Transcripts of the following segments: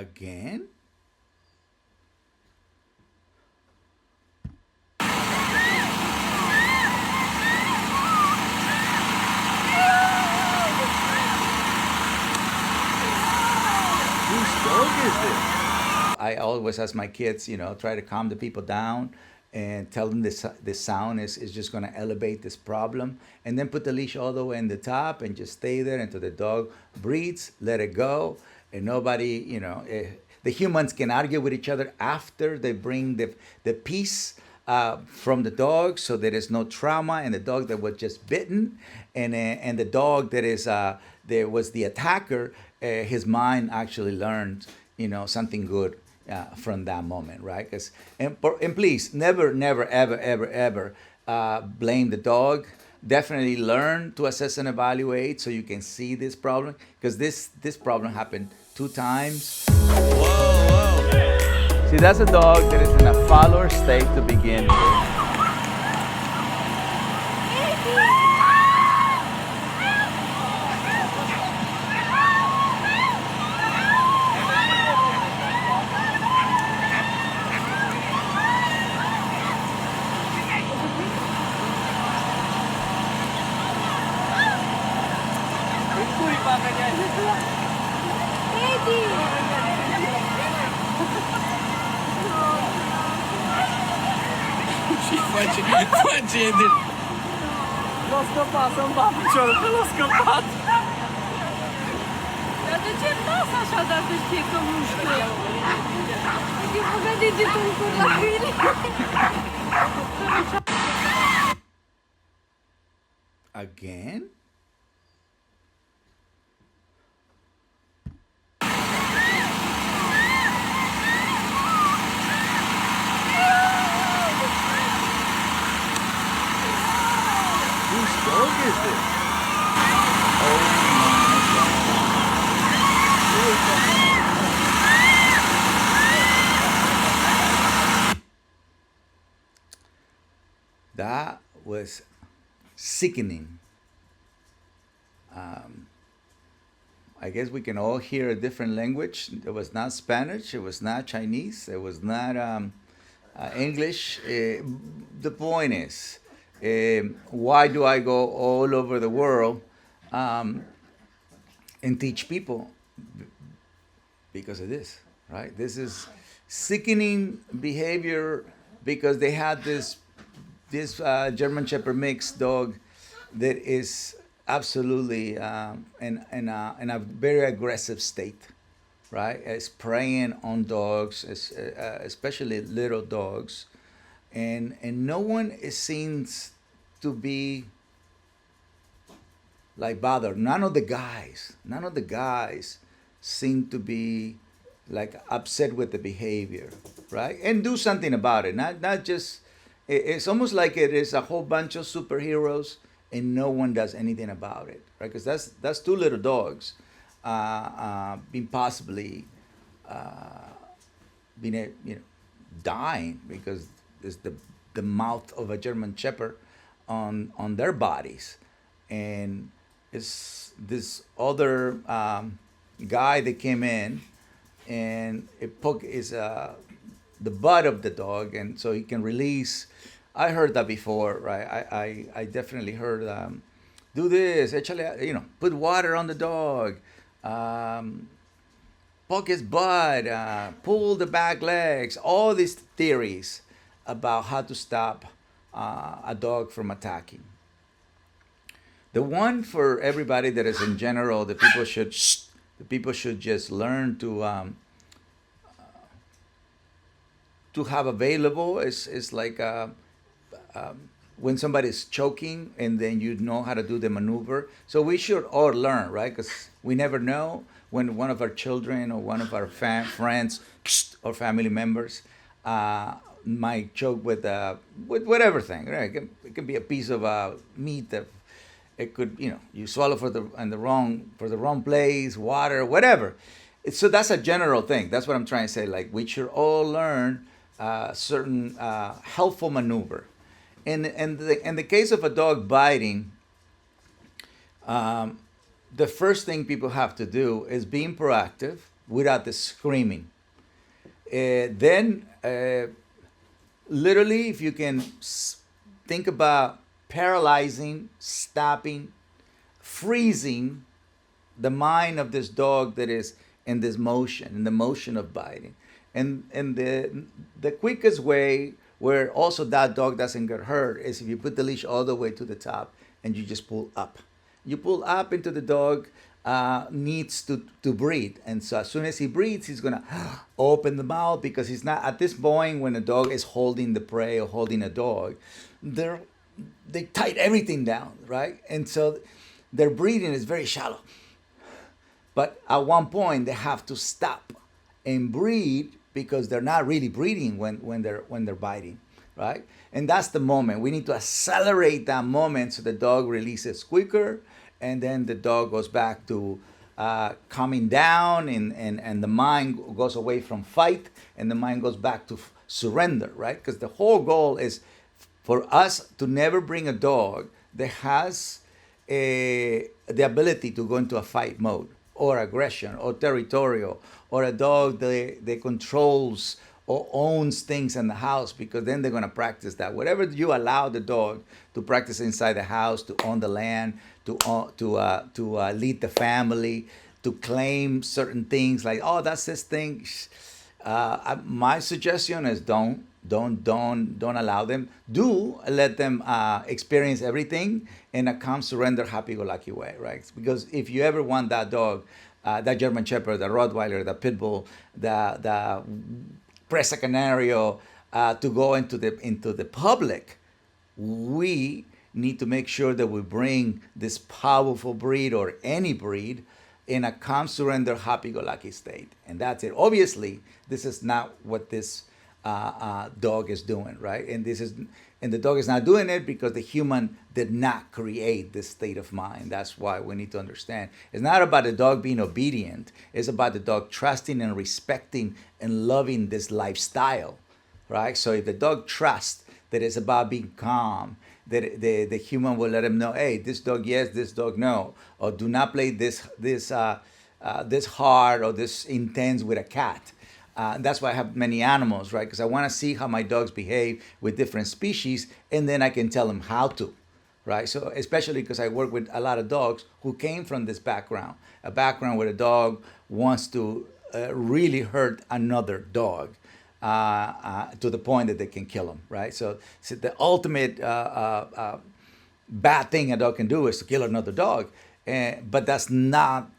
Again? Whose dog is this? I always ask my kids, try to calm the people down and tell them this sound is just going to elevate this problem. And then put the leash all the way in the top and just stay there until the dog breathes, let it go. And nobody, the humans can argue with each other after they bring the piece from the dog, so there is no trauma, and the dog that was just bitten, and the dog that is there was the attacker, his mind actually learned something good from that moment, right? And please never, never, ever, ever, ever blame the dog. Definitely learn to assess and evaluate so you can see this problem, because this problem happened 2 times. See, that's a dog that is in a follower state to begin with. Facendo l'ho scappato un bacio, l'ho scappato. Ja de ce lasă așa dacă știi că nu știu? E băgat degetul în cur la câine. Again? Whose dog is this? Oh my God. That was sickening. I guess we can all hear a different language. It was not Spanish, it was not Chinese, it was not English. The point is, why do I go all over the world and teach people? Because of this, right? This is sickening behavior, because they had this German Shepherd mix dog that is absolutely in a very aggressive state, right? It's preying on dogs, especially little dogs, and no one seems to be like bothered. None of the guys seem to be like upset with the behavior, right? And do something about it. Not just. It's almost like it is a whole bunch of superheroes and no one does anything about it, right? Because that's 2 little dogs being possibly dying because it's the mouth of a German Shepherd on their bodies, and it's this other guy that came in and it poked the butt of the dog, and so he can release. I heard that before, right? I definitely heard do this. Actually, put water on the dog, poke his butt, pull the back legs. All these theories about how to stop a dog from attacking. The one for everybody that is in general, the people should just learn to have available is like when somebody's choking and then you know how to do the maneuver. So we should all learn, right? Because we never know when one of our children or one of our friends or family members might choke with whatever thing, right? It can be a piece of meat that it could, you swallow for the wrong place, water, whatever. So that's a general thing. That's what I'm trying to say. Like, we should all learn certain helpful maneuver. In the case of a dog biting, the first thing people have to do is being proactive without the screaming. Then, literally, if you can think about paralyzing, stopping, freezing the mind of this dog that is in this motion, in the motion of biting. And the quickest way where also that dog doesn't get hurt is if you put the leash all the way to the top and you just pull up. You pull up into the dog needs to breathe. And so as soon as he breathes, he's going to open the mouth, because he's not, at this point when a dog is holding the prey or holding a dog, they tight everything down, right? And so their breathing is very shallow. But at one point they have to stop and breathe, because they're not really breathing when they're biting, right? And that's the moment. We need to accelerate that moment so the dog releases quicker, and then the dog goes back to calming down, and the mind goes away from fight, and the mind goes back to surrender, right? Because the whole goal is for us to never bring a dog that has the ability to go into a fight mode, or aggression, or territorial, or a dog that controls or owns things in the house, because then they're going to practice that. Whatever you allow the dog to practice inside the house, to own the land, to lead the family, to claim certain things like, oh, that's this thing. My suggestion is don't allow them. Do let them experience everything in a calm, surrender, happy-go-lucky way, right? Because if you ever want that dog, that German Shepherd, the Rottweiler, the Pit Bull, the Presa Canario, to go into the public, we need to make sure that we bring this powerful breed, or any breed, in a calm, surrender, happy-go-lucky state. And that's it. Obviously, this is not what this dog is doing, right? And the dog is not doing it because the human did not create this state of mind. That's why we need to understand. It's not about the dog being obedient. It's about the dog trusting and respecting and loving this lifestyle, right? So if the dog trusts that it's about being calm, that the human will let him know, hey, this dog yes, this dog no, or do not play this hard or this intense with a cat. That's why I have many animals, right? Because I want to see how my dogs behave with different species, and then I can tell them how to, right? So especially because I work with a lot of dogs who came from this background, a background where a dog wants to really hurt another dog to the point that they can kill them, right? So the ultimate bad thing a dog can do is to kill another dog, but that's not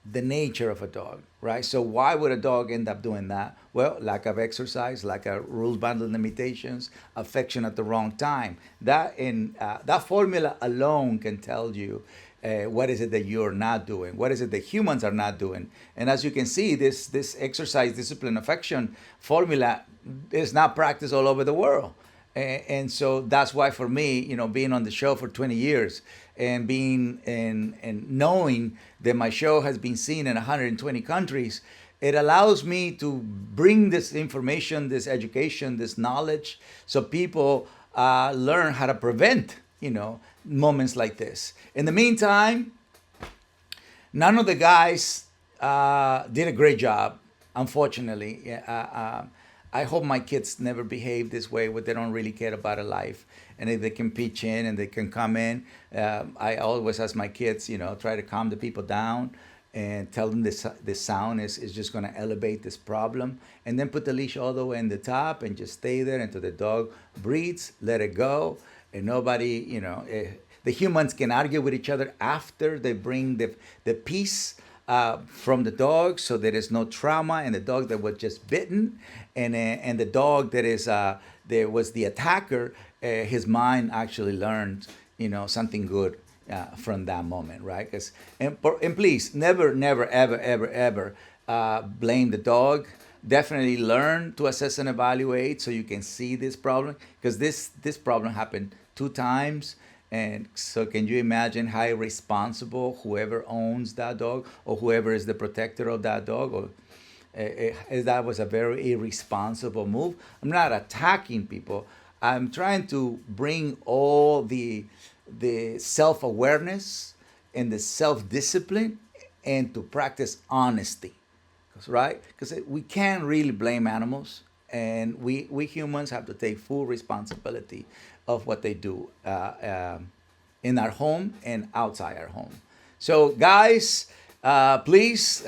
the nature of a dog, right? So why would a dog end up doing that? Well, lack of exercise, lack of rules, boundaries, limitations, affection at the wrong time. That formula alone can tell you what is it that you're not doing, what is it that humans are not doing. And as you can see, this exercise, discipline, affection formula is not practiced all over the world. And so that's why for me, being on the show for 20 years and being and knowing that my show has been seen in 120 countries, it allows me to bring this information, this education, this knowledge, so people learn how to prevent, moments like this. In the meantime, none of the guys did a great job, unfortunately. I hope my kids never behave this way, where they don't really care about a life, and if they can pitch in and they can come in. I always ask my kids, try to calm the people down and tell them this sound is just going to elevate this problem, and then put the leash all the way in the top and just stay there until the dog breathes, let it go, and nobody, the humans can argue with each other after they bring the peace from the dog, so there is no trauma, and the dog that was just bitten, and the dog that is there was the attacker, his mind actually learned something good from that moment, right? And please never ever blame the dog. Definitely learn to assess and evaluate so you can see this problem, because this problem happened 2 times. And so can you imagine how irresponsible whoever owns that dog, or whoever is the protector of that dog, or that was a very irresponsible move. I'm not attacking people. I'm trying to bring all the self-awareness and the self-discipline, and to practice honesty. animals, right? Because we can't really blame animals, and we humans have to take full responsibility of what they do in our home and outside our home. So, guys, please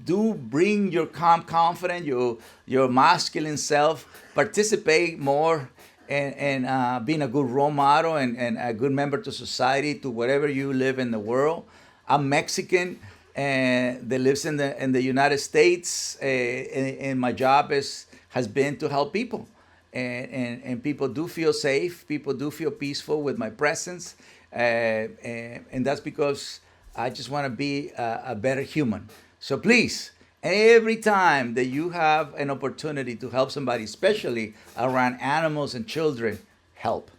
do bring your calm, confident, your masculine self. Participate more in being a good role model and a good member to society, to wherever you live in the world. I'm Mexican and that lives in the United States, and my job has been to help people, and people do feel safe, people do feel peaceful with my presence, and that's because I just want to be a better human. So please, every time that you have an opportunity to help somebody, especially around animals and children, help.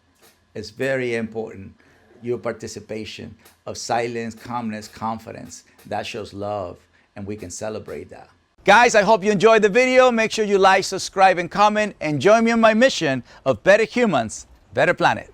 It's very important. Your participation of silence, calmness, confidence, that shows love, and we can celebrate that. Guys, I hope you enjoyed the video. Make sure you like, subscribe, and comment, and join me on my mission of better humans, better planet.